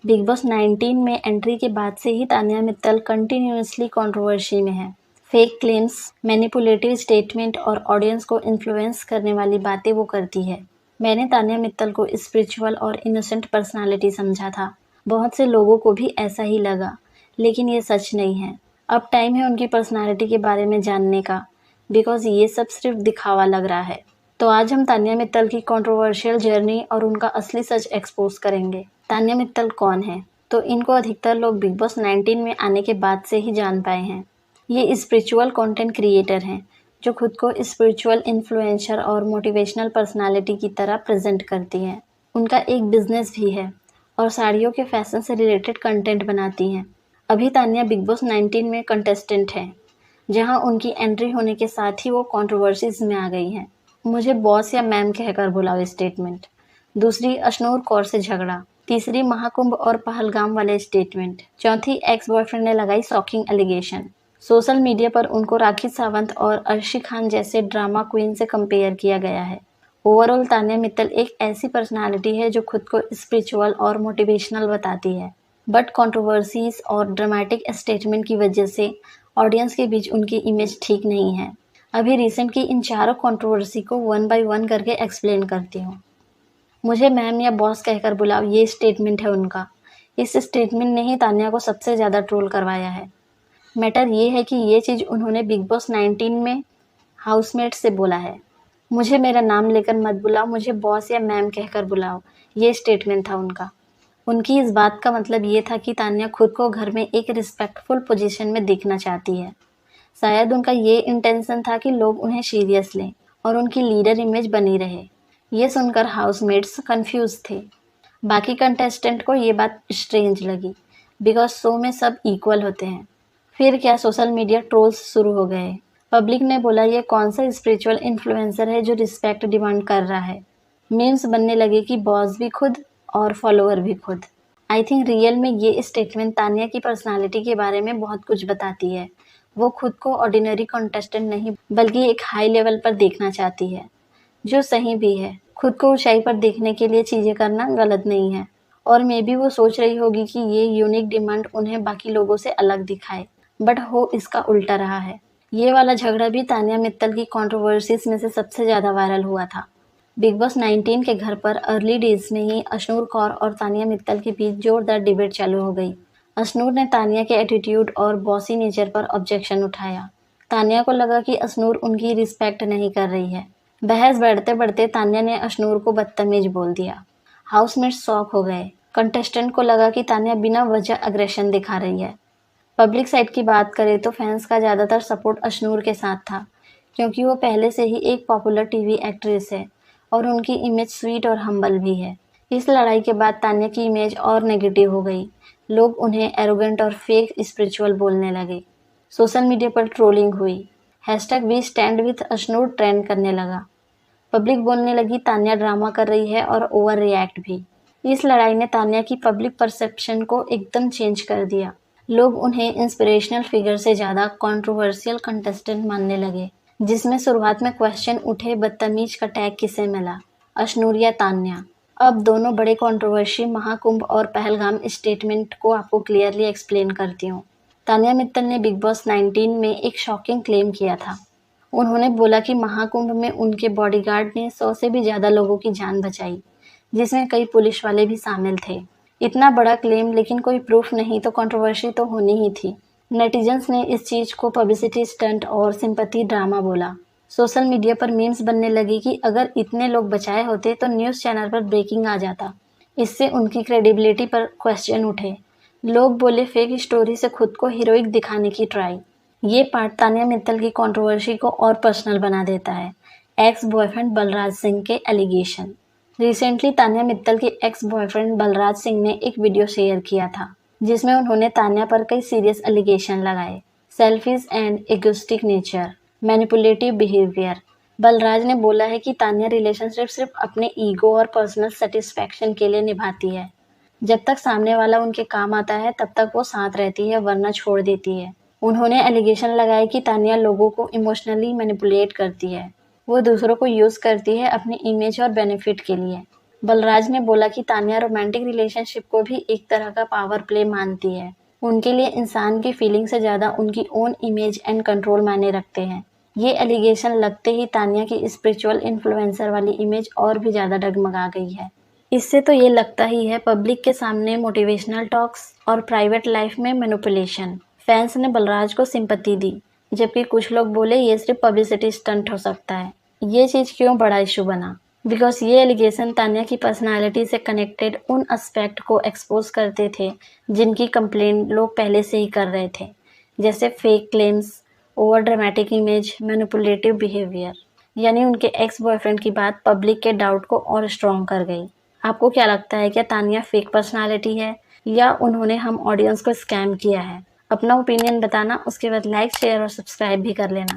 Big boss 19 में entry के बाद से ही तान्या मित्तल कंटिन्यूअसली कंट्रोवर्सी में है। फेक क्लेम्स, मैनिपुलेटिव स्टेटमेंट और ऑडियंस को इन्फ्लुएंस करने वाली बातें वो करती है। मैंने तान्या मित्तल को स्पिरिचुअल और इनोसेंट पर्सनालिटी समझा था। बहुत से लोगों को भी ऐसा ही लगा, लेकिन ये सच नहीं है। अब टाइम है उनकी पर्सनालिटी के बारे में जानने का, बिकॉज ये सब सिर्फ दिखावा लग रहा है। तो आज हम तान्या मित्तल की कंट्रोवर्शियल जर्नी और उनका असली सच एक्सपोज करेंगे। तान्या मित्तल कौन है? तो इनको अधिकतर लोग बिग बॉस 19 में आने के बाद से ही जान पाए हैं। ये स्पिरिचुअल कंटेंट क्रिएटर हैं, जो खुद को स्पिरिचुअल इन्फ्लुएंसर और मोटिवेशनल पर्सनालिटी की तरह प्रेजेंट करती हैं। उनका एक बिजनेस भी है और साड़ियों के फैशन से रिलेटेड कंटेंट बनाती हैं। अभी तान्या बिग बॉस 19 में कंटेस्टेंट है, जहां उनकी एंट्री होने के साथ ही वो कंट्रोवर्सीज में आ गई हैं। मुझे बॉस या मैम कहकर बुलाओ स्टेटमेंट। दूसरी, अशनूर कौर से झगड़ा। तीसरी, महाकुंभ और पहलगाम वाले स्टेटमेंट। चौथी, एक्स बॉयफ्रेंड ने लगाई शॉकिंग एलिगेशन। सोशल मीडिया पर उनको राखी सावंत और अर्शी खान जैसे ड्रामा क्वीन से कंपेयर किया गया है। ओवरऑल तान्या मित्तल एक ऐसी पर्सनालिटी है जो खुद को स्पिरिचुअल और मोटिवेशनल बताती है, बट कंट्रोवर्सीज और ड्रामेटिक स्टेटमेंट की वजह से ऑडियंस के बीच उनकी इमेज ठीक नहीं है। अभी रिसेंट की इन चारों कंट्रोवर्सी को वन बाय वन करके एक्सप्लेन करती हूँ। मुझे मैम या बॉस कहकर बुलाओ, ये स्टेटमेंट है उनका। इस स्टेटमेंट ने ही तान्या को सबसे ज़्यादा ट्रोल करवाया है। मैटर ये है कि ये चीज़ उन्होंने बिग बॉस 19 में हाउसमेट से बोला है। मुझे मेरा नाम लेकर मत बुलाओ, मुझे बॉस या मैम कहकर बुलाओ, ये स्टेटमेंट था उनका। उनकी इस बात का मतलब ये था कि तान्या खुद को घर में एक रिस्पेक्टफुल पोजीशन में दिखना चाहती है। शायद उनका ये इंटेंशन था कि लोग उन्हें सीरियस लें और उनकी लीडर इमेज बनी रहे। ये सुनकर हाउसमेट्स कंफ्यूज थे। बाकी कंटेस्टेंट को ये बात स्ट्रेंज लगी, बिकॉज शो में सब इक्वल होते हैं। फिर क्या, सोशल मीडिया ट्रोल्स शुरू हो गए। पब्लिक ने बोला, ये कौन सा स्पिरिचुअल इन्फ्लुएंसर है जो रिस्पेक्ट डिमांड कर रहा है। मीम्स बनने लगे कि बॉस भी खुद और फॉलोअर भी खुद। आई थिंक रियल में ये स्टेटमेंट तान्या की पर्सनालिटी के बारे में बहुत कुछ बताती है। वो खुद को ऑर्डिनरी कंटेस्टेंट नहीं बल्कि एक हाई लेवल पर देखना चाहती है, जो सही भी है। खुद को ऊंचाई पर देखने के लिए चीज़ें करना गलत नहीं है। और मे बी वो सोच रही होगी कि ये यूनिक डिमांड उन्हें बाकी लोगों से अलग दिखाए, बट हो इसका उल्टा रहा है। ये वाला झगड़ा भी तान्या मित्तल की कंट्रोवर्सीज में से सबसे ज़्यादा वायरल हुआ था। बिग बॉस 19 के घर पर अर्ली डेज में ही अशनूर कौर और तान्या मित्तल के बीच जोरदार डिबेट चालू हो गई। अशनूर ने तान्या के एटीट्यूड और बॉसी नेचर पर ऑब्जेक्शन उठाया। तान्या को लगा कि अशनूर उनकी रिस्पेक्ट नहीं कर रही है। बहस बढ़ते बढ़ते तान्या ने अशनूर को बदतमीज बोल दिया। हाउसमेट्स शॉक हो गए। कंटेस्टेंट को लगा कि तान्या बिना वजह अग्रेशन दिखा रही है। पब्लिक साइड की बात करें तो फैंस का ज़्यादातर सपोर्ट अशनूर के साथ था, क्योंकि वो पहले से ही एक पॉपुलर टीवी एक्ट्रेस है और उनकी इमेज स्वीट और हम्बल भी है। इस लड़ाई के बाद तान्या की इमेज और नेगेटिव हो गई। लोग उन्हें एरोगेंट और फेक स्पिरिचुअल बोलने लगे। सोशल मीडिया पर ट्रोलिंग हुई। Hashtag we stand with Ashnoor trend करने लगा। पब्लिक बोलने लगी तान्या ड्रामा कर रही है और ओवर रिएक्ट भी। इस लड़ाई ने तान्या की पब्लिक परसेप्शन को एकदम चेंज कर दिया। लोग उन्हें इंस्पिरेशनल फिगर से ज़्यादा कंट्रोवर्शियल कंटेस्टेंट मानने लगे, जिसमें शुरुआत में क्वेश्चन उठे, बदतमीज का टैग किसे मिला, अशनूर या तान्या। अब दोनों बड़े कंट्रोवर्सी महाकुंभ और पहलगाम स्टेटमेंट को आपको क्लियरली एक्सप्लेन करती हूँ। तान्या मित्तल ने बिग बॉस 19 में एक शॉकिंग क्लेम किया था। उन्होंने बोला कि महाकुंभ में उनके बॉडीगार्ड ने 100 से भी ज़्यादा लोगों की जान बचाई, जिसमें कई पुलिस वाले भी शामिल थे। इतना बड़ा क्लेम, लेकिन कोई प्रूफ नहीं, तो कंट्रोवर्सी तो होनी ही थी। नेटिजन्स ने इस चीज़ को पब्लिसिटी स्टंट और सिंपैथी ड्रामा बोला। सोशल मीडिया पर मीम्स बनने लगी कि अगर इतने लोग बचाए होते तो न्यूज़ चैनल पर ब्रेकिंग आ जाता। इससे उनकी क्रेडिबिलिटी पर क्वेश्चन उठे। लोग बोले फेक स्टोरी से खुद को हीरोइक दिखाने की ट्राई। ये पार्ट तान्या मित्तल की कंट्रोवर्सी को और पर्सनल बना देता है। एक्स बॉयफ्रेंड बलराज सिंह के एलिगेशन। रिसेंटली तान्या मित्तल के एक्स बॉयफ्रेंड बलराज सिंह ने एक वीडियो शेयर किया था, जिसमें उन्होंने तान्या पर कई सीरियस एलिगेशन लगाए। Selfish and egoistic nature, manipulative behaviour. Balraj ने बोला है कि तान्या रिलेशनशिप सिर्फ अपने ईगो और पर्सनल सेटिस्फैक्शन के लिए निभाती है। जब तक सामने वाला उनके काम आता है तब तक वो साथ रहती है, वरना छोड़ देती है। उन्होंने एलिगेशन लगाया कि तान्या लोगों को इमोशनली मैनिपुलेट करती है। वो दूसरों को यूज़ करती है अपनी इमेज और बेनिफिट के लिए। बलराज ने बोला कि तान्या रोमांटिक रिलेशनशिप को भी एक तरह का पावर प्ले मानती है। उनके लिए इंसान की फीलिंग से ज़्यादा उनकी ओन इमेज एंड कंट्रोल मायने रखते हैं। ये एलिगेशन लगते ही तान्या की स्पिरिचुअल इन्फ्लुएंसर वाली इमेज और भी ज़्यादा डगमगा गई है। इससे तो ये लगता ही है पब्लिक के सामने मोटिवेशनल टॉक्स और प्राइवेट लाइफ में मैनिपुलेशन। फैंस ने बलराज को सिंपैथी दी, जबकि कुछ लोग बोले ये सिर्फ पब्लिसिटी स्टंट हो सकता है। ये चीज़ क्यों बड़ा इशू बना? बिकॉज ये एलिगेशन तान्या की पर्सनालिटी से कनेक्टेड उन एस्पेक्ट को एक्सपोज करते थे जिनकी कंप्लेंट लोग पहले से ही कर रहे थे, जैसे fake claims, over dramatic image, manipulative behaviour. यानी उनके एक्स बॉयफ्रेंड की बात पब्लिक के डाउट को और स्ट्रॉन्ग कर गई। आपको क्या लगता है, क्या तान्या फेक पर्सनालिटी है या उन्होंने हम ऑडियंस को स्कैम किया है? अपना ओपिनियन बताना, उसके बाद लाइक, शेयर और सब्सक्राइब भी कर लेना।